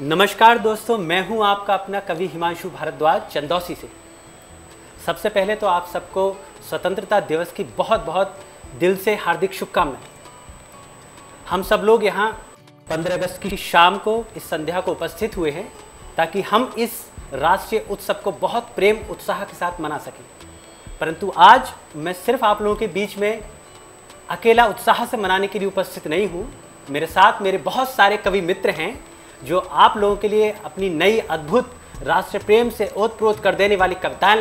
नमस्कार दोस्तों, मैं हूं आपका अपना कवि हिमांशु भारद्वाज चंदौसी से। सबसे पहले तो आप सबको स्वतंत्रता दिवस की बहुत बहुत दिल से हार्दिक शुभकामनाएं। हम सब लोग यहाँ 15 अगस्त की शाम को इस संध्या को उपस्थित हुए हैं ताकि हम इस राष्ट्रीय उत्सव को बहुत प्रेम उत्साह के साथ मना सकें। परंतु आज मैं सिर्फ आप लोगों के बीच में अकेला उत्साह से मनाने के लिए उपस्थित नहीं हूँ। मेरे साथ मेरे बहुत सारे कवि मित्र हैं जो आप लोगों के लिए अपनी नई अद्भुत राष्ट्र प्रेम से ओतप्रोत कर देने वाली कविताएं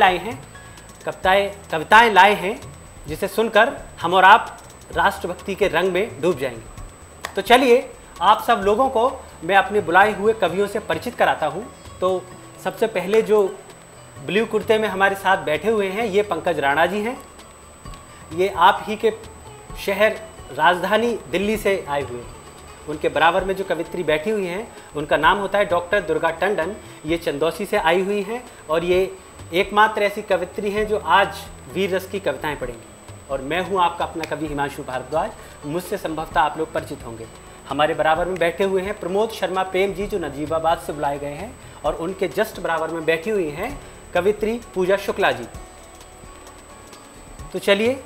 लाए हैं जिसे सुनकर हम और आप राष्ट्रभक्ति के रंग में डूब जाएंगे। तो चलिए आप सब लोगों को मैं अपने बुलाए हुए कवियों से परिचित कराता हूं। तो सबसे पहले जो ब्लू कुर्ते में हमारे साथ बैठे हुए हैं ये पंकज राणा जी हैं। ये आप ही के शहर राजधानी दिल्ली से आए हुए हैं। उनके बराबर में जो कवित्री बैठी हुई हैं उनका नाम होता है डॉक्टर दुर्गा टंडन। ये चंदौसी से आई हुई हैं और ये एकमात्र ऐसी कवित्री हैं जो आज वीर रस की कविताएं पढ़ेंगी। और मैं हूं आपका अपना कवि हिमांशु भारद्वाज। मुझसे संभवतः आप लोग परिचित होंगे। हमारे बराबर में बैठे हुए हैं प्रमोद शर्मा प्रेम जी जो नजीबाबाद से बुलाए गए हैं और उनके जस्ट बराबर में बैठी हुई हैं कवित्री पूजा शुक्ला जी। तो चलिए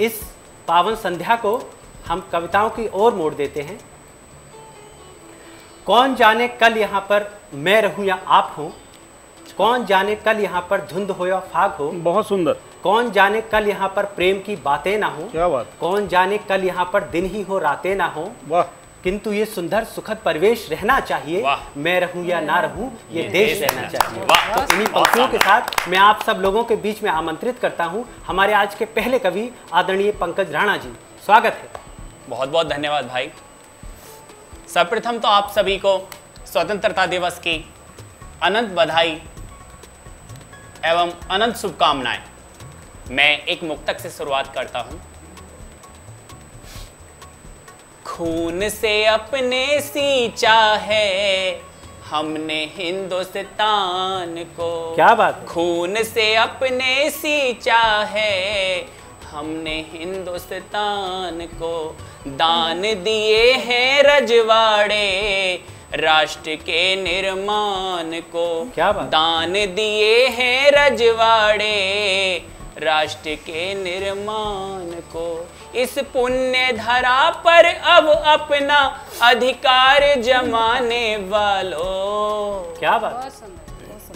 इस पावन संध्या को हम कविताओं की ओर मोड़ देते हैं। कौन जाने कल यहाँ पर मैं रहूं या आप हो, कौन जाने कल यहाँ पर धुंध हो या फाग हो। बहुत सुंदर। कौन जाने कल यहाँ पर प्रेम की बातें ना हो। क्या बात। कौन जाने कल यहाँ पर दिन ही हो रातें ना हो। वाह। किंतु ये सुंदर सुखद परिवेश रहना चाहिए। मैं रहूं या ना रहूं ये देश रहना चाहिए। तो इन्हीं पंक्तियों के साथ मैं आप सब लोगों के बीच में आमंत्रित करता हूं हमारे आज के पहले कवि आदरणीय पंकज राणा जी। स्वागत है। बहुत बहुत धन्यवाद भाई। सर्वप्रथम तो आप सभी को स्वतंत्रता दिवस की अनंत बधाई एवं अनंत शुभकामनाएं। मैं एक मुक्तक से शुरुआत करता हूं। खून से अपने सींचा है हमने हिंदुस्तान को। क्या बात है। खून से अपने सींचा है हमने हिंदुस्तान को। दान दिए हैं रजवाड़े राष्ट्र के निर्माण को। क्या बात। दान दिए हैं रजवाड़े राष्ट्र के निर्माण को। इस पुण्य धरा पर अब अपना अधिकार जमाने वालों। क्या बात।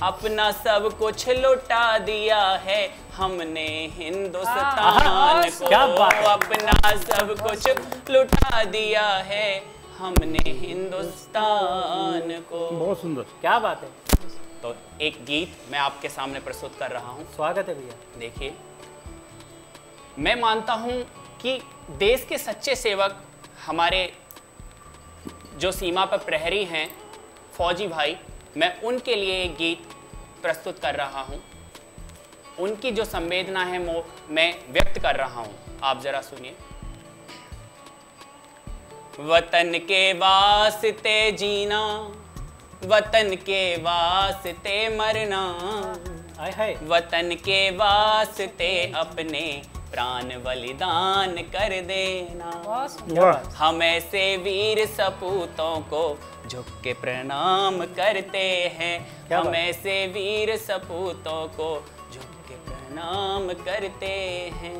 अपना सब कुछ लुटा दिया है हमने हिंदुस्तान को। क्या बात है। अपना सब कुछ लुटा दिया है हमने हिंदुस्तान को। बहुत सुंदर। क्या बात है। तो एक गीत मैं आपके सामने प्रस्तुत कर रहा हूं। स्वागत है भैया। देखिए, मैं मानता हूं कि देश के सच्चे सेवक हमारे जो सीमा पर प्रहरी हैं फौजी भाई, मैं उनके लिए एक गीत प्रस्तुत कर रहा हूं। उनकी जो संवेदना है वो मैं व्यक्त कर रहा हूं। आप जरा सुनिए। वतन के वास्ते जीना, वतन के वास्ते मरना, वतन के वास्ते अपने प्राण बलिदान कर देना। हम ऐसे वीर सपूतों को झुक के प्रणाम करते हैं। हम ऐसे वीर सपूतों को झुक के प्रणाम करते हैं।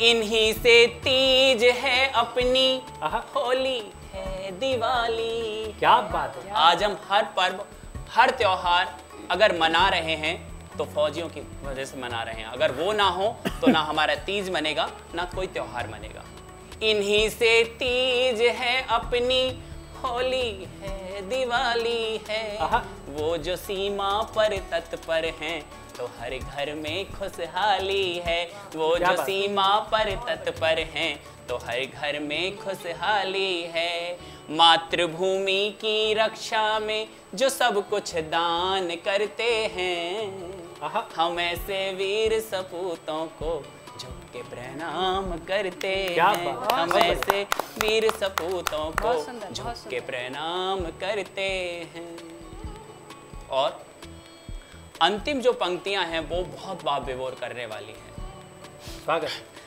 इन्हीं से तीज है अपनी, होली है दिवाली। क्या बात है। आज हम हर पर्व हर त्योहार अगर मना रहे हैं तो फौजियों की वजह से मना रहे हैं। अगर वो ना हो तो ना हमारा तीज मनेगा ना कोई त्योहार मनेगा। इन्हीं से तीज है अपनी, होली है दिवाली है। वो जो सीमा पर तत्पर हैं तो हर घर में खुशहाली है। वो जो सीमा पर तत्पर हैं तो हर घर में खुशहाली है। मातृभूमि की रक्षा में जो सब कुछ दान करते हैं, हम ऐसे वीर सपूतों को झुक के प्रणाम करते हैं। हम ऐसे वीर सपूतों को झुक के प्रणाम करते हैं। और अंतिम जो पंक्तियां हैं वो बहुत बात विभोर करने वाली हैं।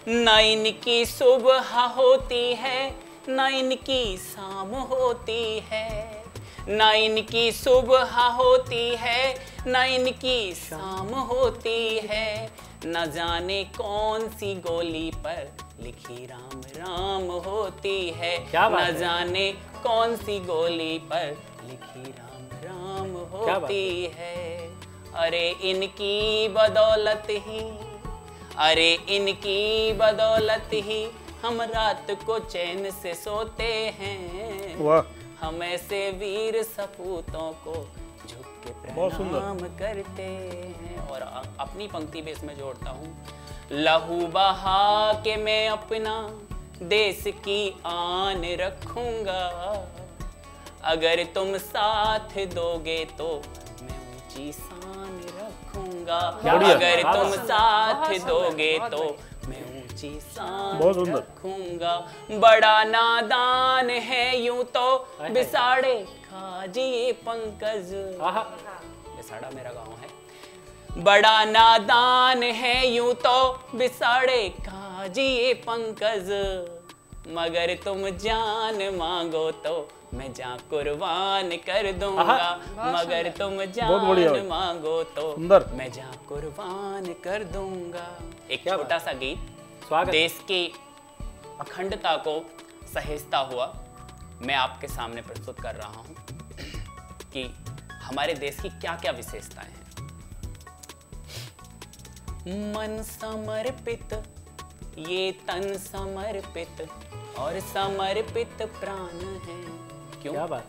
न इनकी सुबह होती है न इनकी शाम होती है, ना इनकी सुबह होती है ना इनकी शाम होती है, न जाने कौन सी गोली पर लिखी राम राम होती है, न जाने कौन सी गोली पर लिखी राम राम होती है। अरे इनकी बदौलत ही, अरे इनकी बदौलत ही हम रात को चैन से सोते हैं। वाह। हम ऐसे वीर सपूतों को झुक के प्रणाम करते हैं। और अपनी पंक्ति भी इसमें जोड़ता हूँ, लहू बहा के मैं अपना देश की आन रखूंगा, अगर तुम साथ दोगे तो मैं ऊंची शान रखूंगा, अगर तुम साथ दोगे तो मैं ऊंची शान रखूंगा। बड़ा नादान है यूं तो बिसाड़े खाजी पंकज, बिसाड़ा मेरा गांव है। बड़ा नादान है यूं तो बिसाड़े खाजी पंकज, मगर तुम जान मांगो तो मैं जान कुर्बान कर दूंगा, मगर तुम जान मांगो तो मैं जान कुर्बान कर दूंगा। एक छोटा सा गीत देश की अखंडता को सहेजता हुआ मैं आपके सामने प्रस्तुत कर रहा हूं कि हमारे देश की क्या क्या विशेषताएं हैं। मन समर्पित ये तन समर्पित और समर्पित प्राण है। क्यों? क्या बात?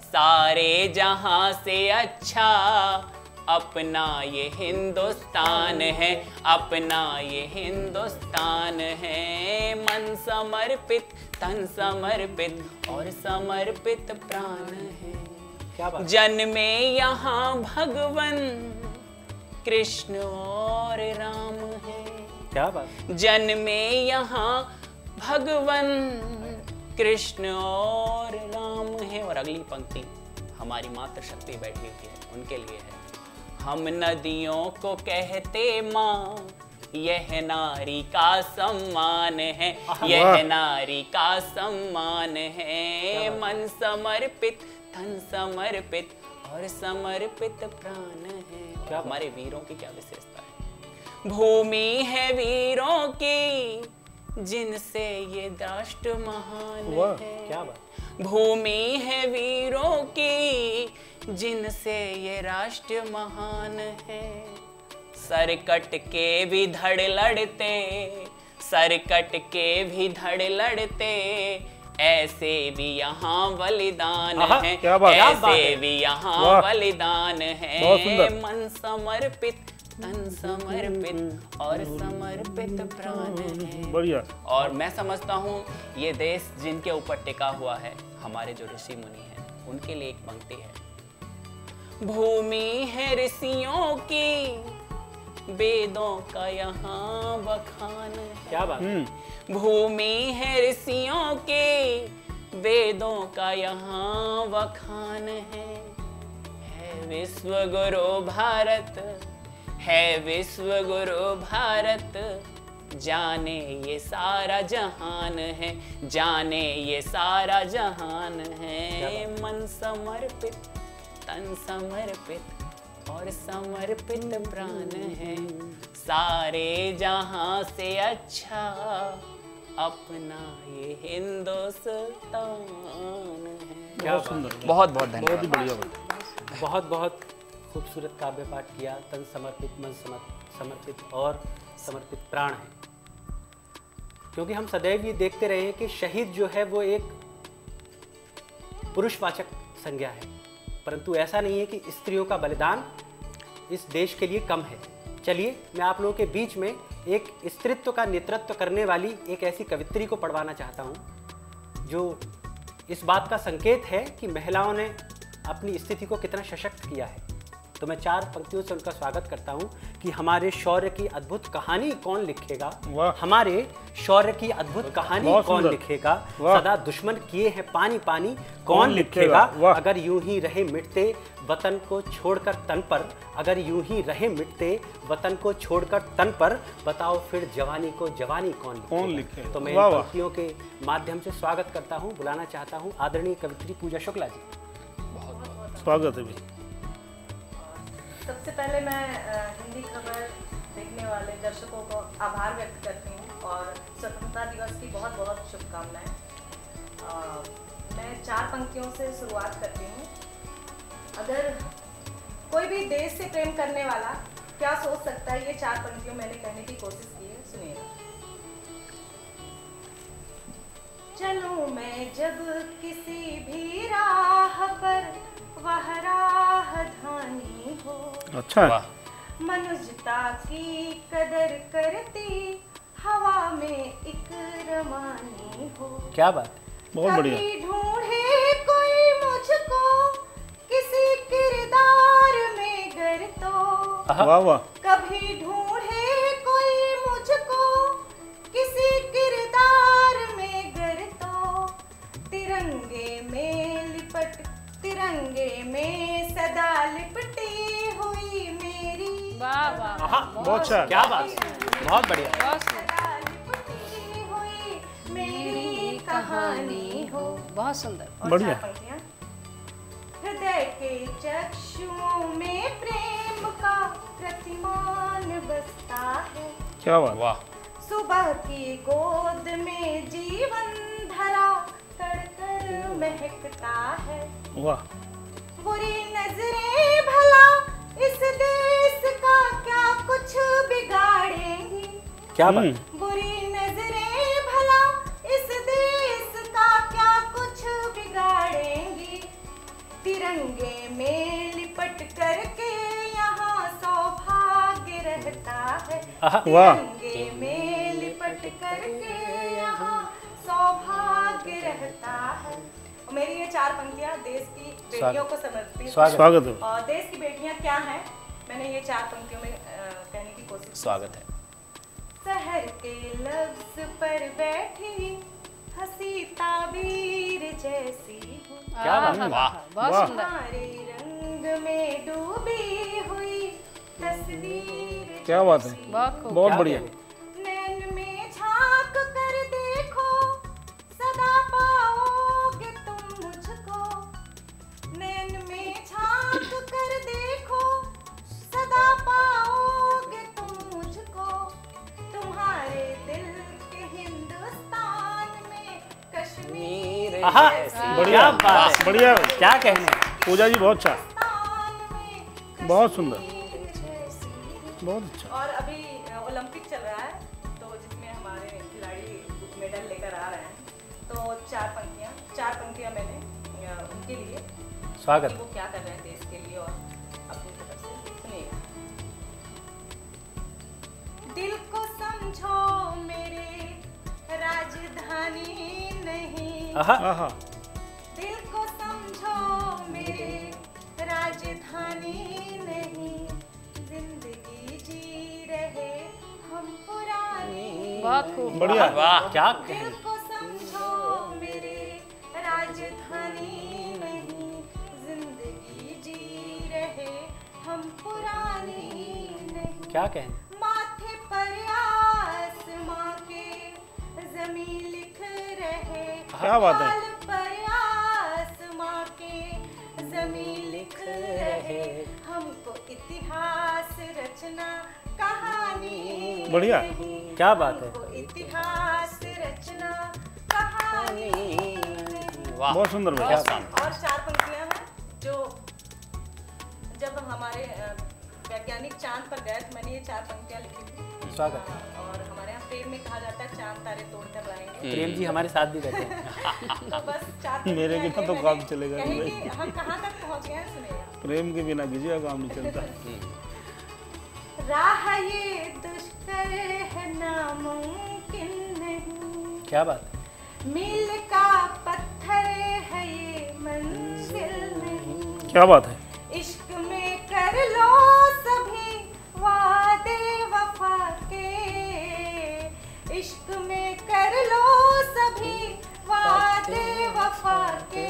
सारे जहां से अच्छा अपना ये हिंदुस्तान है, अपना ये हिंदुस्तान है। मन समर्पित तन समर्पित और समर्पित प्राण है। क्या बात? जन्मे यहाँ भगवन कृष्ण और राम है। क्या बात? जन्मे यहाँ भगवन कृष्ण और राम है। और अगली पंक्ति हमारी मातृशक्ति बैठी हुई है, उनके लिए है। हम नदियों को कहते माँ, यह नारी का सम्मान है, यह नारी का सम्मान है। मन समर्पित तन समर्पित और समर्पित प्राण है। हमारे वीरों की क्या विशेषता है? भूमि है वीरों की जिनसे ये राष्ट्र महान है। क्या बात? भूमि है वीरों की जिनसे ये राष्ट्र महान है। सर कट के भी धड़ लड़ते, सर कट के भी धड़ लड़ते, ऐसे भी यहाँ बलिदान है, ऐसे भी यहाँ बलिदान है। मन समर्पित तन समर्पित और समर्पित प्राण है। बढ़िया। और मैं समझता हूँ ये देश जिनके ऊपर टिका हुआ है, हमारे जो ऋषि मुनि हैं, उनके लिए एक पंक्ति है। भूमि है ऋषियों की, वेदों का यहाँ बखान है। क्या बात? भूमि है ऋषियों की, वेदों का यहाँ बखान है विश्व गुरु भारत, है विश्व गुरु भारत, जाने ये सारा जहान है, जाने ये सारा जहान है। मन समर्पित तन समर्पित और समर्पित प्राण है। सारे जहां से अच्छा अपना ये हिंदुस्तान है। क्या सुंदर, बहुत बहुत धन्यवाद। बहुत ही बढ़िया, बहुत बहुत खूबसूरत काव्य पाठ किया। तन समर्पित, मन समर्पित और समर्पित प्राण है। क्योंकि हम सदैव ये देखते रहे हैं कि शहीद जो है वो एक पुरुषवाचक संज्ञा है, परंतु ऐसा नहीं है कि स्त्रियों का बलिदान इस देश के लिए कम है। चलिए मैं आप लोगों के बीच में एक स्त्रीत्व का नेतृत्व करने वाली एक ऐसी कवित्री को पढ़वाना चाहता हूँ जो इस बात का संकेत है कि महिलाओं ने अपनी स्थिति को कितना सशक्त किया है। तो मैं 4 पंक्तियों से उनका स्वागत करता हूं कि हमारे शौर्य की अद्भुत कहानी कौन लिखेगा, हमारे शौर्य की अद्भुत कहानी कौन लिखेगा, सदा दुश्मन किए हैं पानी पानी कौन लिखेगा, अगर यूं ही रहे मिटते वतन को छोड़कर तन पर, अगर यूं ही रहे मिटते वतन को छोड़कर तन पर, बताओ फिर जवानी को जवानी कौन लिखेगा। तो मैं इन पंक्तियों के माध्यम से स्वागत करता हूँ, बुलाना चाहता हूँ आदरणीय कवित्री पूजा शुक्ला जी। स्वागत है भाई। सबसे पहले मैं हिंदी खबर देखने वाले दर्शकों को आभार व्यक्त करती हूँ और स्वतंत्रता दिवस की बहुत बहुत शुभकामनाएं। मैं 4 पंक्तियों से शुरुआत करती हूँ। अगर कोई भी देश से प्रेम करने वाला क्या सोच सकता है, ये 4 पंक्तियों मैंने कहने की कोशिश की है, सुनिएगा। चलूं मैं जब किसी भी राह पर, वह राहधानी हो। अच्छा है। वाह, मनुष्यता की कदर करती, हवा में एक रवानी हो। क्या बात, बहुत बढ़िया। कभी ढूंढे कोई मुझको किसी किरदार में गर तो, वाह वाह। कभी ढूंढे कोई मुझको किसी किरदार में गर तो, तिरंगे में लिपट, तिरंगे में सदा लिपटी हुई मेरी, वाह वाह आहा, बहुत अच्छा। क्या बात, बहुत बढ़िया। बहुत सुंदर, सदा लिपटी हुई मेरी कहानी हो। बहुत सुंदर। और बढ़िया। 4 पंक्तियां। हृदय के चक्षुओं में प्रेम का प्रतिमान बसता है, क्या बात। वाह, सुबह की गोद में जीवन धरा तड़कर महकता है। वाह बुरी नजरें भला इस देश का क्या कुछ बिगाड़ेंगी, क्या बात, बुरी नजरें भला इस देश का क्या कुछ बिगाड़ेंगी, तिरंगे में लिपट करके यहाँ सौभाग्य रहता है, आहा, वाह। तिरंगे में लिपट करके यहाँ सौभाग्य रहता है। और मेरी ये 4 पंक्तियाँ देश की बेटियों को समर्पित स्वागत। हैं। स्वागत है। और देश की बेटियाँ क्या हैं, मैंने ये 4 पंक्तियों में कहने की कोशिश की। स्वागत है। शहर के लफ्ज पर बैठी हंसी ताबीर जैसी हूँ, क्या बात, आहा, वाह। बहुत वाह। सुंदर। तुम्हारे रंग में डूबी हुई तस्वीर क्या बात है। जैसी बहुत खूब। बहुत क्या बढ़िया। कहने। नैन में झांक कर देखो, सदा पाओगे तुम मुझको, नैन में झांक कर देखो, सदा पाओगे तुम मुझको, तुम्हारे दिल के हिंदुस्तान में कश्मीर आहा, जैसी बढ़िया। क्या बात है, बढ़िया। क्या कहने। पूजा जी बहुत अच्छा। हिंदुस्तान में बहुत सुंदर। कश्मीर जैसी। बहुत अच्छा। और अभी ओलंपिक चल रहा है, तो जिसमें हमारे खिलाड़ी मेडल लेकर आ रहे हैं, तो 4 पंक्तियां मैंने उनके लिए, स्वागत। कि वो क्या कर रहे हैं देश के लिए और अपनी तरफ से, सुनिए। दिल को समझो मेरे राजधानी नहीं, आहा, आहा। दिल को समझो मेरे राजधानी नहीं, जिंदगी जी रहे हम पुरानी। बहुत खूब। बढ़िया। वाह, क्या दिल कहने। को समझो मेरे राजधानी नहीं, जिंदगी जी रहे हम पुरानी नहीं। क्या कहने। माथे पर आसमां के ज़मीं लिख रहे, क्या बात है। बाल पर आसमां के ज़मीं लिख रहे, हमको इतिहास रचना कहानी बढ़िया। नहीं, क्या बात है। हमको इतिहास रचना कहानी नहीं। वाह, बहुत सुंदर भाई। बहुत शानदार। और 4 पंक्तियां हैं जो जब हमारे वैज्ञानिक चांद पर गए तो मैंने ये 4 पंक्तियां लिखी थी। स्वागत। और हमारे यहाँ प्रेम में कहा जाता है चांद तारे तोड़कर लाएंगे। प्रेम जी हमारे साथ भी रहते हैं। तो बस 4 मेरे बिना तो काम चलेगा नहीं भाई। भाई। हम कहाँ तक पहुँच गए हैं, सुनिएगा। प्रेम के बिना किसी का काम नहीं चलता। राह ये दुष्कर है नामुमकिन नहीं, क्या बात, मील का पत्थर है ये मंजिल नहीं, क्या बात है। इश्क में कर लो सभी वादे वफा के, इश्क में कर लो सभी वादे वफा के,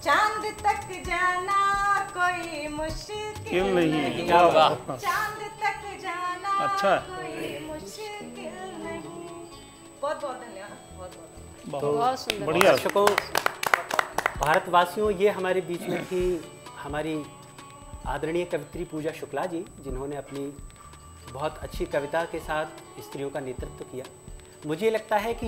चांद तक जाना कोई मुश्किल नहीं, वाह वाह। चांद तक जाना अच्छा है। कोई मुश्किल नहीं। बहुत बहुत धन्यवाद। बहुत बहुत बहुत बहुत सुंदर। बढ़िया। दर्शकों भारतवासियों, ये हमारे बीच में थी हमारी आदरणीय कवित्री पूजा शुक्ला जी, जिन्होंने अपनी बहुत अच्छी कविता के साथ स्त्रियों का नेतृत्व किया। मुझे लगता है कि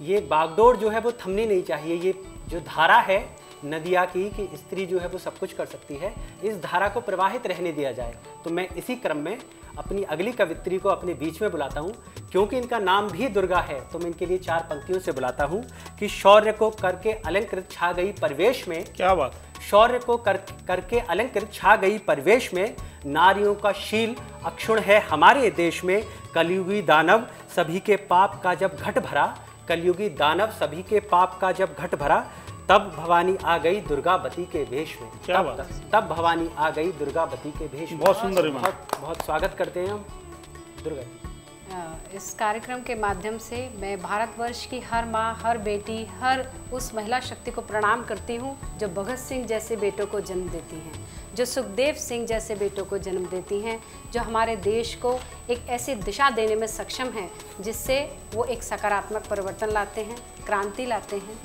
ये बागडोर जो है वो थमनी नहीं चाहिए। ये जो धारा है नदिया की कि स्त्री जो है वो सब कुछ कर सकती है, इस धारा को प्रवाहित रहने दिया जाए। तो मैं इसी क्रम में अपनी अगली कवित्री को अपने बीच में बुलाता हूँ। क्योंकि इनका नाम भी दुर्गा है तो मैं इनके लिए 4 पंक्तियों से बुलाता हूँ कि शौर्य को करके अलंकृत छा गई परिवेश में। क्या बात, शौर्य को करके अलंकृत छा गई परिवेश में, नारियों का शील अक्षुण है हमारे देश में। कलयुगी दानव सभी के पाप का जब घट भरा, कलयुगी दानव सभी के पाप का जब घट भरा, तब भवानी आ गई दुर्गावती के भेष में। क्या बात, तब भवानी आ गई दुर्गावती के भेष में। बहुत सुंदर, बहुत स्वागत करते हैं हम दुर्गा जी। इस कार्यक्रम के माध्यम से मैं भारतवर्ष की हर माँ, हर बेटी, हर उस महिला शक्ति को प्रणाम करती हूँ जो भगत सिंह जैसे बेटों को जन्म देती हैं, जो सुखदेव सिंह जैसे बेटों को जन्म देती हैं, जो हमारे देश को एक ऐसी दिशा देने में सक्षम हैं जिससे वो एक सकारात्मक परिवर्तन लाते हैं, क्रांति लाते हैं।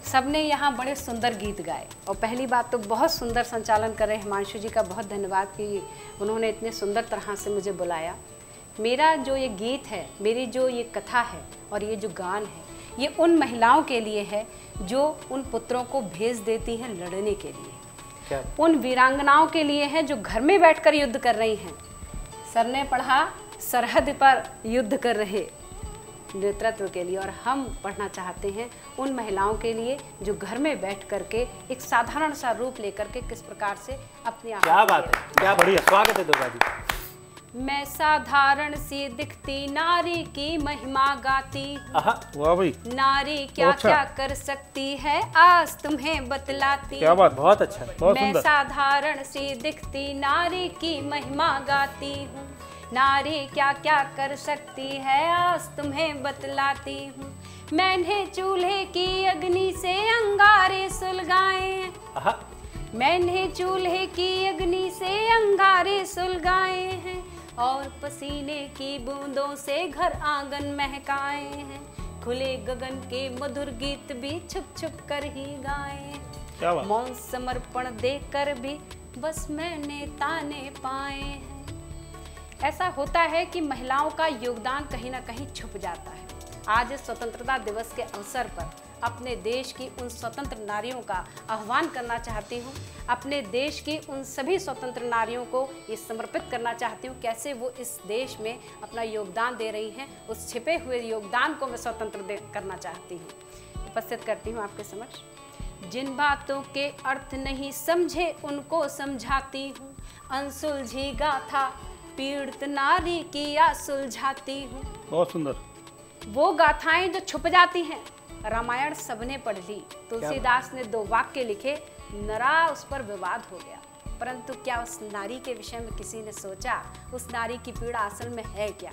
सबने यहाँ बड़े सुंदर गीत गाए और पहली बात तो बहुत सुंदर संचालन कर रहे हिमांशु जी का बहुत धन्यवाद कि उन्होंने इतने सुंदर तरह से मुझे बुलाया। मेरा जो ये गीत है, मेरी जो ये कथा है और ये जो गान है, ये उन महिलाओं के लिए है जो उन पुत्रों को भेज देती हैं लड़ने के लिए। क्या? उन वीरांगनाओं के लिए है जो घर में बैठकर युद्ध कर रही हैं। सर ने पढ़ा सरहद पर युद्ध कर रहे नेतृत्व के लिए, और हम पढ़ना चाहते हैं उन महिलाओं के लिए जो घर में बैठ करके एक साधारण सा रूप लेकर के किस प्रकार से अपनी क्या बात है, क्या बढ़िया, स्वागत है दुर्गा जी। मैं साधारण सी दिखती नारी की महिमा गाती हूँ। वाह भाई, नारी क्या अच्छा। क्या कर सकती है आज तुम्हें बतलाती। क्या बात, बहुत अच्छा, बहुत मैं सुंदर। साधारण सी दिखती नारी की महिमा गाती हूँ। नारी क्या क्या कर सकती है आज तुम्हें बतलाती हूँ। मैंने चूल्हे की अग्नि से अंगारे सुलगाए हैं। आहा, मैंने चूल्हे की अग्नि से अंगारे सुलगाए हैं और पसीने की बूंदों से घर आंगन महकाए हैं। खुले गगन के मधुर गीत भी छुप छुप कर ही गाए हैं। क्या बात, मौन समर्पण देकर भी बस मैंने ताने पाए हैं। ऐसा होता है कि महिलाओं का योगदान कहीं ना कहीं छुप जाता है। आज इस स्वतंत्रता दिवस के अवसर पर अपने देश की उन स्वतंत्र नारियों का आह्वान करना चाहती हूँ। अपने देश की उन सभी स्वतंत्र नारियों को ये समर्पित करना चाहती हूँ कैसे वो इस देश में अपना योगदान दे रही हैं। उस छिपे हुए योगदान को मैं स्वतंत्र करना चाहती हूँ। उपस्थित करती हूँ आपके समक्ष। जिन बातों के अर्थ नहीं समझे उनको समझाती हूँ। अनसुलझी गाथा पीड़ित नारी की या सुलझाती हूँ। बहुत सुंदर। वो गाथाएं जो छुप जाती हैं, रामायण सबने पढ़ ली, तुलसीदास ने 2 वाक्य लिखे, नरा उस पर विवाद हो गया, परंतु क्या उस नारी के विषय में किसी ने सोचा? उस नारी की पीड़ा असल में है क्या?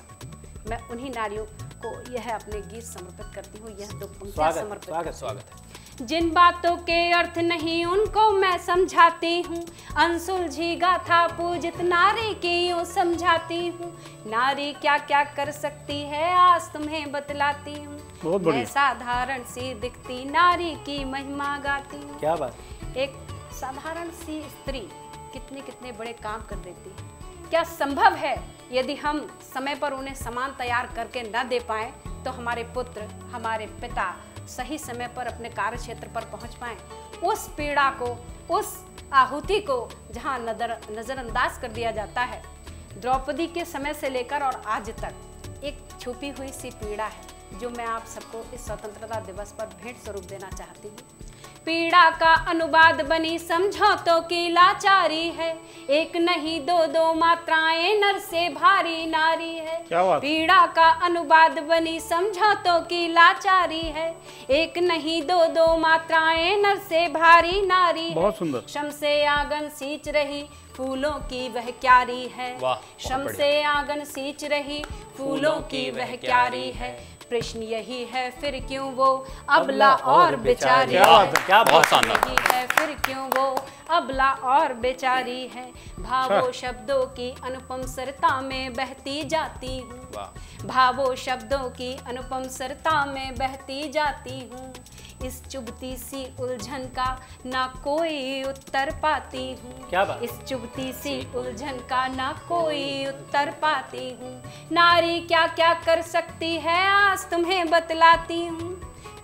मैं उन्हीं नारियों को यह अपने गीत समर्पित करती हूँ। यह 2 पंक्तियां समर्पित स्वागत है। जिन बातों के अर्थ नहीं उनको मैं समझाती हूँ। अनसुलझी गाथा पूजित नारी की यूँ समझाती हूँ। नारी क्या क्या कर सकती है आज तुम्हें बतलाती हूँ। बहुत बढ़िया। मैं साधारण सी दिखती नारी की महिमा गाती हूँ। क्या बात। एक साधारण सी स्त्री कितने कितने बड़े काम कर देती है। क्या संभव है यदि हम समय पर उन्हें सामान तैयार करके न दे पाएं तो हमारे पुत्र, हमारे पिता सही समय पर अपने कार्य क्षेत्र पर पहुंच पाएं? उस पीड़ा को, उस आहुति को जहां नजरअंदाज कर दिया जाता है, द्रौपदी के समय से लेकर और आज तक एक छुपी हुई सी पीड़ा है जो मैं आप सबको इस स्वतंत्रता दिवस पर भेंट स्वरूप देना चाहती हूँ। पीड़ा का अनुवाद बनी समझौतों की लाचारी है। एक नहीं 2 मात्राएं नर से भारी नारी है। क्या बात। पीड़ा का अनुवाद बनी समझौतों की लाचारी है। एक नहीं 2 मात्राएं नर से भारी नारी है। बहुत सुंदर। श्रम से आंगन सींच रही फूलों की वह क्यारी है। वाह, श्रम से आंगन सींच रही फूलों की वह क्यारी है। प्रश्न यही है फिर क्यों वो अबला और बेचारी क्या बात है, है। क्या बात बहुत है। शानदार। यही है फिर क्यों वो अबला और बेचारी है। भावों शब्दों की अनुपम सरता में बहती जाती हूँ। वाह। भावों शब्दों की अनुपम सरता में बहती जाती हूँ। इस चुभती सी उलझन का ना कोई उत्तर पाती हूँ। क्या बात। इस चुभती सी उलझन का ना कोई उत्तर पाती हूँ। नारी क्या क्या कर सकती है आज तुम्हें बतलाती हूँ।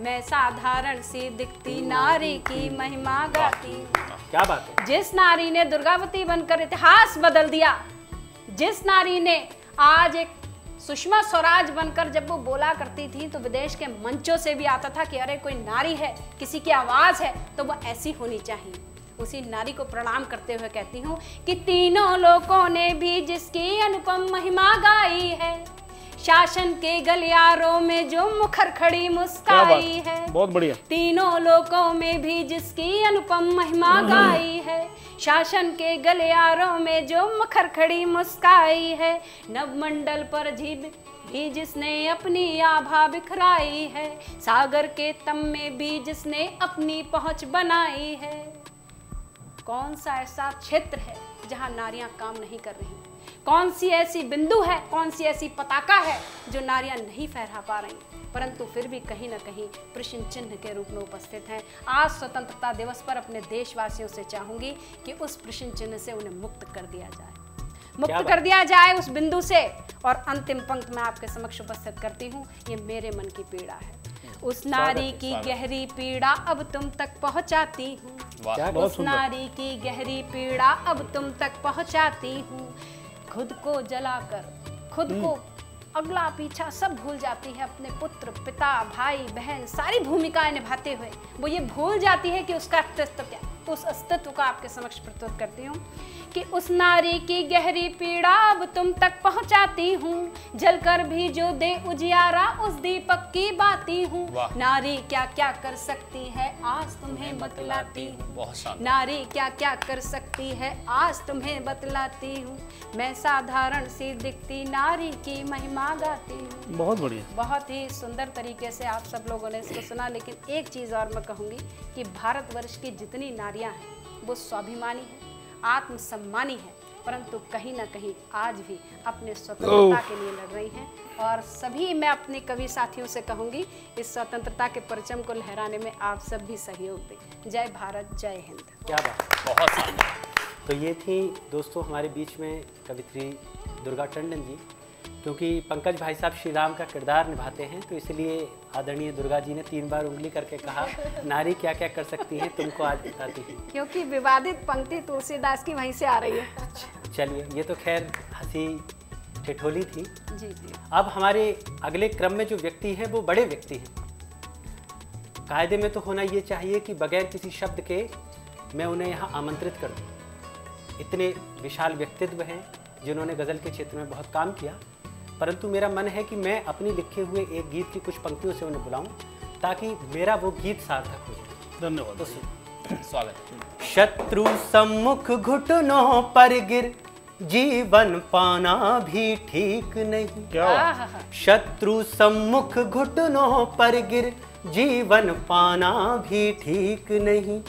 मैं साधारण सी दिखती नारी की महिमा गाती हूँ। क्या बात है। जिस नारी ने दुर्गावती बनकर इतिहास बदल दिया, जिस नारी ने आज एक सुषमा स्वराज बनकर जब वो बोला करती थी तो विदेश के मंचों से भी आता था कि अरे कोई नारी है, किसी की आवाज है तो वो ऐसी होनी चाहिए। उसी नारी को प्रणाम करते हुए कहती हूँ कि तीनों लोगों ने भी जिसकी अनुपम महिमा गाई है, शासन के गलियारों में जो मुखर खड़ी क्या मुस्काई बात, है। बहुत बढ़िया। तीनों लोकों में भी जिसकी अनुपम महिमा गाई है, शासन के गलियारों में जो मुखर खड़ी मुस्काई है। नवमंडल पर भी जिसने अपनी आभा बिखराई है, सागर के तम में भी जिसने अपनी पहुंच बनाई है। कौन सा ऐसा क्षेत्र है जहां नारियां काम नहीं कर रही? कौन सी ऐसी बिंदु है, कौन सी ऐसी पताका है जो नारियां नहीं फहरा पा रही, परंतु फिर भी कहीं ना कहीं प्रश्न चिन्ह के रूप में उपस्थित हैं। आज स्वतंत्रता दिवस पर अपने देशवासियों से चाहूंगी कि उस प्रश्न चिन्ह से उन्हें मुक्त कर दिया जाए, मुक्त कर दिया जाए उस बिंदु से। और अंतिम पंक्ति में आपके समक्ष उपस्थित करती हूँ, ये मेरे मन की पीड़ा है। उस नारी की गहरी पीड़ा अब तुम तक पहुँचाती हूँ। वाह। उस नारी की गहरी पीड़ा अब तुम तक पहुँचाती हूँ। खुद को जलाकर खुद को अगला पीछा सब भूल जाती है, अपने पुत्र पिता भाई बहन सारी भूमिकाएं निभाते हुए वो ये भूल जाती है कि उसका अस्तित्व क्या। तो उस अस्तित्व का आपके समक्ष प्रस्तुत करती हूँ कि उस नारी की गहरी पीड़ा अब तुम तक पहुँचाती हूँ। जलकर भी जो दे उजियारा उस दीपक की बाती हूँ। वाह। नारी क्या क्या कर सकती है आज तुम्हें बतलाती हूँ। बहुत शानदार। नारी क्या क्या कर सकती है आज तुम्हें बतलाती हूँ। मैं साधारण सी दिखती नारी की महिमा गाती हूँ। बहुत बढ़िया। बहुत ही सुंदर तरीके से आप सब लोगों ने इसको सुना। लेकिन एक चीज़ और मैं कहूँगी कि भारतवर्ष की जितनी नारियाँ हैं वो स्वाभिमानी हैं, आत्मसम्मानी है, परंतु कहीं ना कहीं आज भी अपने स्वतंत्रता के लिए लड़ रही हैं। और सभी मैं अपने कवि साथियों से कहूँगी इस स्वतंत्रता के परचम को लहराने में आप सब भी सहयोग दें। जय भारत, जय हिंद। क्या बात। बहुत शानदार। तो ये थी दोस्तों हमारे बीच में कवित्री दुर्गा टंडन जी। क्योंकि पंकज भाई साहब श्री राम का किरदार निभाते हैं तो इसलिए आदरणीय दुर्गा जी ने 3 बार उंगली करके कहा नारी क्या क्या कर सकती है तुमको आज बताती हूँ। क्योंकि विवादित पंक्ति तुलसीदास की वहीं से आ रही है। चलिए ये तो खैर हंसी ठिठोली थी। जी जी। अब हमारे अगले क्रम में जो व्यक्ति हैं वो बड़े व्यक्ति हैं। कायदे में तो होना ये चाहिए कि बगैर किसी शब्द के मैं उन्हें यहाँ आमंत्रित कर दूँ। इतने विशाल व्यक्तित्व हैं जिन्होंने गज़ल के क्षेत्र में बहुत काम किया, परंतु मेरा मन है कि मैं अपनी लिखे हुए एक गीत की कुछ पंक्तियों से उन्हें बुलाऊं ताकि मेरा वो गीत सार्थक हो जाए। धन्यवाद। तो सुन। स्वागत है। शत्रु सम्मुख घुटनों पर गिर जीवन पाना भी ठीक नहीं। क्या बात। शत्रु सम्मुख घुटनों पर गिर जीवन पाना भी ठीक नहीं।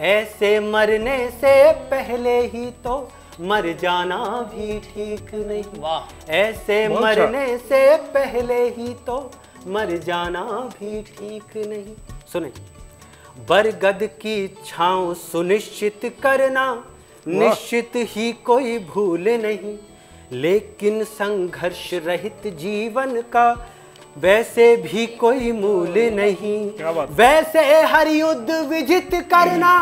ऐसे मरने से पहले ही तो मर जाना भी ठीक नहीं। वाह। ऐसे बहुत मरने से पहले ही तो मर जाना भी ठीक नहीं। सुने। बरगद की छांव सुनिश्चित करना निश्चित ही कोई भूल नहीं, लेकिन संघर्ष रहित जीवन का वैसे भी कोई मूल नहीं। क्या बात। वैसे हर युद्ध विजित करना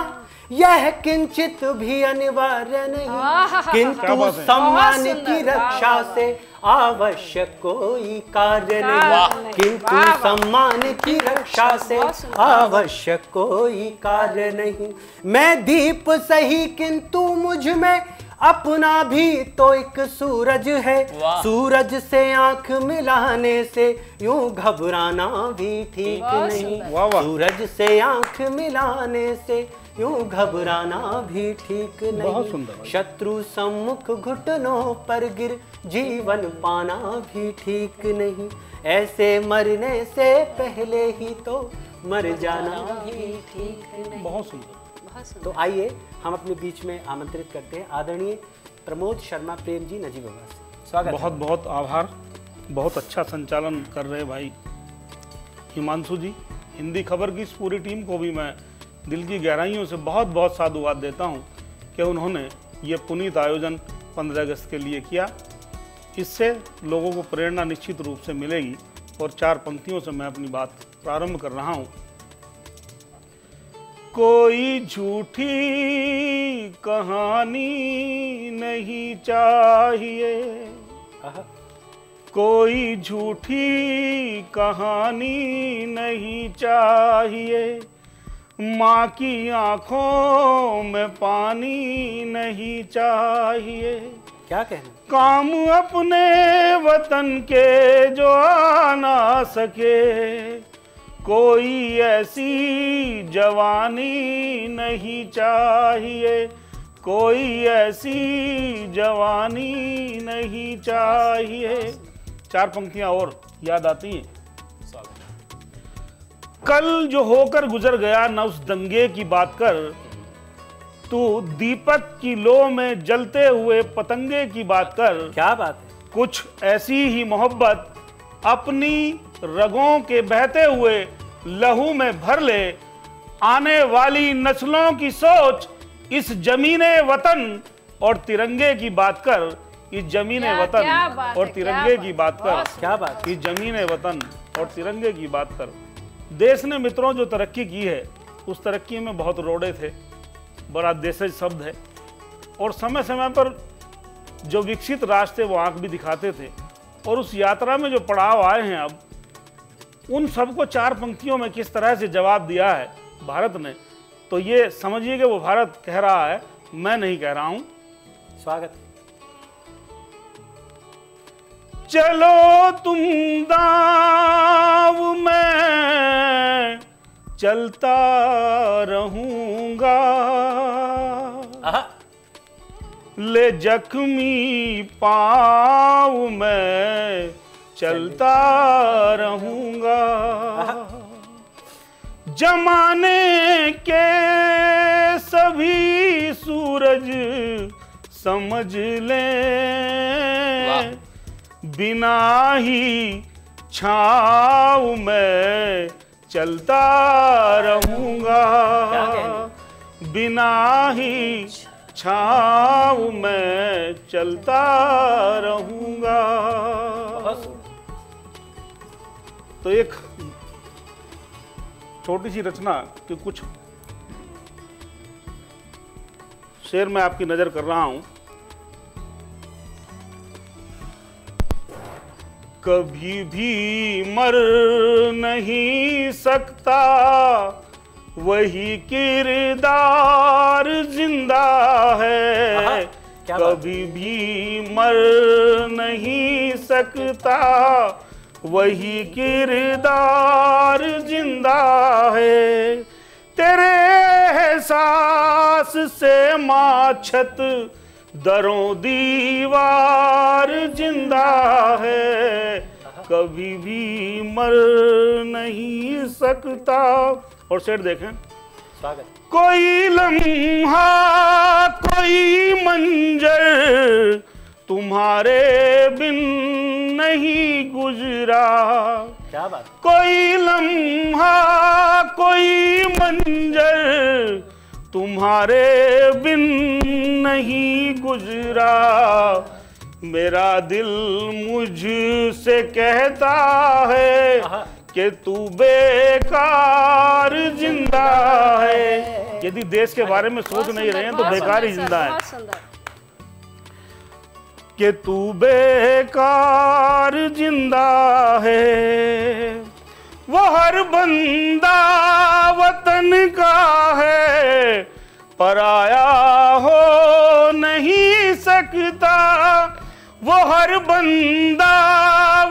यह किंचित भी अनिवार्य नहीं, क्या किंतु बात है। सम्मान बहुत की सुंदर। रक्षा से आवश्यक कोई कार्य वाह। नहीं, किंतु वाह। सम्मान की रक्षा से बहुत सुंदर। आवश्यक कोई कार्य नहीं। मैं दीप सही किंतु मुझ में अपना भी तो एक सूरज है, वाह। सूरज से आंख मिलाने से यूं घबराना भी ठीक बहुत नहीं। सुंदर। वाह वाह। सूरज से आंख मिलाने से यूं घबराना भी ठीक बहुत नहीं। सुंदर भाई। शत्रु सम्मुख घुटनों पर गिर जीवन पाना भी ठीक नहीं। ऐसे मरने से पहले ही तो मर जाना भी ठीक नहीं। बहुत सुंदर। बहुत सुंदर। तो आइए हम अपने बीच में आमंत्रित करते हैं आदरणीय प्रमोद शर्मा प्रेम जी नजीबाबाद से। स्वागत है। बहुत बहुत आभार। बहुत अच्छा संचालन कर रहे भाई हिमांशु जी। हिंदी खबर की इस पूरी टीम को भी मैं दिल की गहराइयों से बहुत बहुत साधुवाद देता हूं कि उन्होंने ये पुनीत आयोजन 15 अगस्त के लिए किया। इससे लोगों को प्रेरणा निश्चित रूप से मिलेगी। और 4 पंक्तियों से मैं अपनी बात प्रारंभ कर रहा हूं। कोई झूठी कहानी नहीं चाहिए, आहा, कोई झूठी कहानी नहीं चाहिए, माँ की आंखों में पानी नहीं चाहिए, क्या कहना। काम अपने वतन के जो आ ना सके, कोई ऐसी जवानी नहीं चाहिए, कोई ऐसी जवानी नहीं चाहिए। 4 पंक्तियां और याद आती हैं। कल जो होकर गुजर गया न उस दंगे की बात कर, तू दीपक की लो में जलते हुए पतंगे की बात कर। क्या बात है। कुछ ऐसी ही मोहब्बत अपनी रगों के बहते हुए लहू में भर ले। आने वाली नस्लों की सोच इस जमीने वतन और तिरंगे की बात कर। इस जमीने क्या वतन बात और है, तिरंगे क्या की बात कर। क्या बात। इस जमीने वतन और तिरंगे की बात कर। देश ने मित्रों जो तरक्की की है, उस तरक्की में बहुत रोड़े थे। बड़ा देशज शब्द है। और समय समय पर जो विकसित राष्ट्र थे वो आंख भी दिखाते थे। और उस यात्रा में जो पड़ाव आए हैं अब, उन सबको 4 पंक्तियों में किस तरह से जवाब दिया है भारत ने, तो ये समझिए कि वो भारत कह रहा है, मैं नहीं कह रहा हूं। स्वागत। चलो तुम दाव में चलता रहूंगा, आहा, ले जख्मी पाँव में चलता रहूंगा। जमाने के सभी सूरज समझ लें, बिना ही छाँव में चलता रहूंगा, बिना ही छाँव में चलता रहूंगा। तो एक छोटी सी रचना कि कुछ शेर मैं आपकी नजर कर रहा हूं। कभी भी मर नहीं सकता वही किरदार जिंदा है, कभी भी मर नहीं सकता वही किरदार जिंदा है। तेरे एहसास से माछत दरों दीवार जिंदा है, कभी भी मर नहीं सकता। और शेर देखें। स्वागत। कोई लम्हा कोई मंजर तुम्हारे बिन नहीं गुजरा, क्या बात। कोई लम्हा कोई मंजर तुम्हारे बिन नहीं गुजरा। मेरा दिल मुझसे कहता है कि तू बेकार जिंदा है। यदि देश के बारे में सोच नहीं रहे हैं तो बेकार ही जिंदा है। कि तू बेकार जिंदा है। वो हर बंदा वतन का है, पराया हो नहीं वो हर बंदा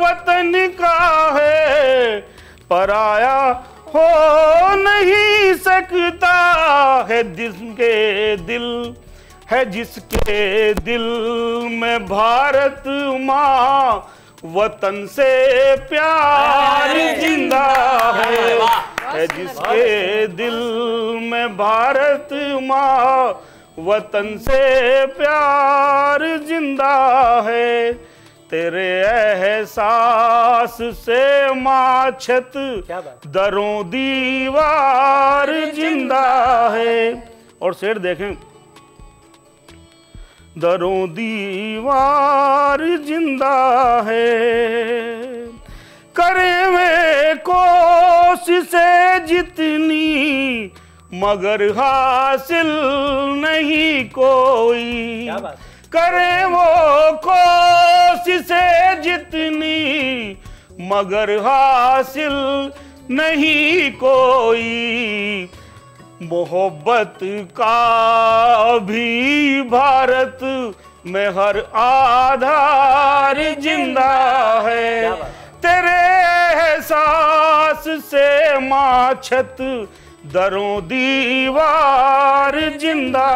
वतन का है, पराया हो नहीं सकता है। जिसके दिल में भारत माँ, वतन से प्यार जिंदा है। जिसके दिल में भारत माँ, वतन से प्यार जिंदा है। तेरे एहसास से माछत दरों दीवार जिंदा है। और शेर देखें, दरों दीवार जिंदा है। करे वे कोशिशें जितनी, मगर हासिल नहीं कोई। करे वो कोशिशें जितनी, मगर हासिल नहीं कोई। मोहब्बत का भी भारत में हर आधार जिंदा है। तेरे एहसास से माछत दरों दीवार जिंदा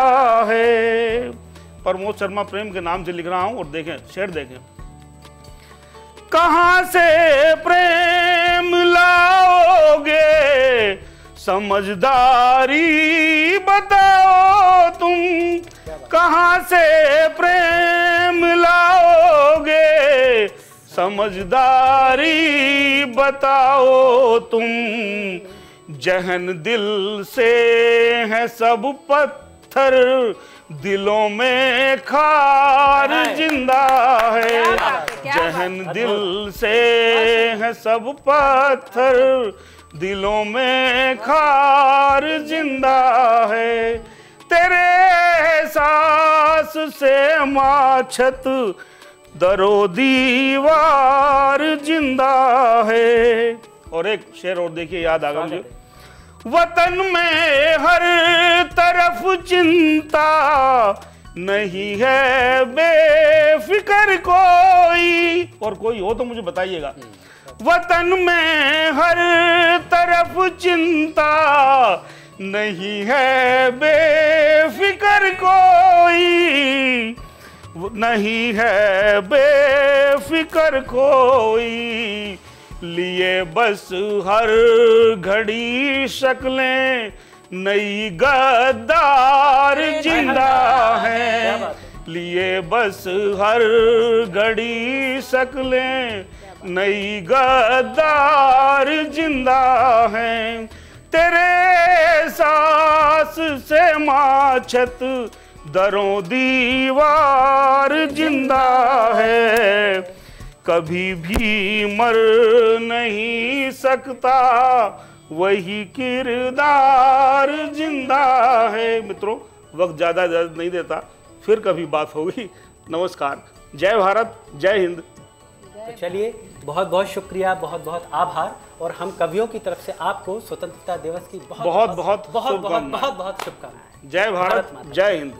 है। प्रमोद शर्मा प्रेम के नाम से लिख रहा हूं। और देखें शेर देखें, कहां से प्रेम लाओगे, समझदारी बताओ तुम। कहां से प्रेम लाओगे, समझदारी बताओ तुम। जहन दिल से है सब पत्थर, दिलों में खार जिंदा है। जहन दिल से है सब पत्थर, दिलों में खार जिंदा है। तेरे एहसास से माछत दरों दीवार जिंदा है। और एक शेर और देखिए, याद आ गया मुझे। वतन में हर तरफ चिंता, नहीं है बेफिक्र कोई। और कोई हो तो मुझे बताइएगा। वतन में हर तरफ चिंता, नहीं है बेफिक्र कोई। नहीं है बेफिक्र कोई। लिए बस हर घड़ी शक्लें नई गद्दार जिंदा है। लिए बस हर घड़ी शक्लें नई गद्दार जिंदा हैं। तेरे सांस से माछत दरों दीवार जिंदा है। कभी भी मर नहीं सकता वही किरदार जिंदा है। मित्रों, वक्त ज़्यादा इजाज़त नहीं देता, फिर कभी बात होगी। नमस्कार, जय भारत, जय हिंद। तो चलिए, बहुत बहुत शुक्रिया, बहुत बहुत आभार। और हम कवियों की तरफ से आपको स्वतंत्रता दिवस की बहुत बहुत शुभकामनाएं। जय भारत, जय हिंद।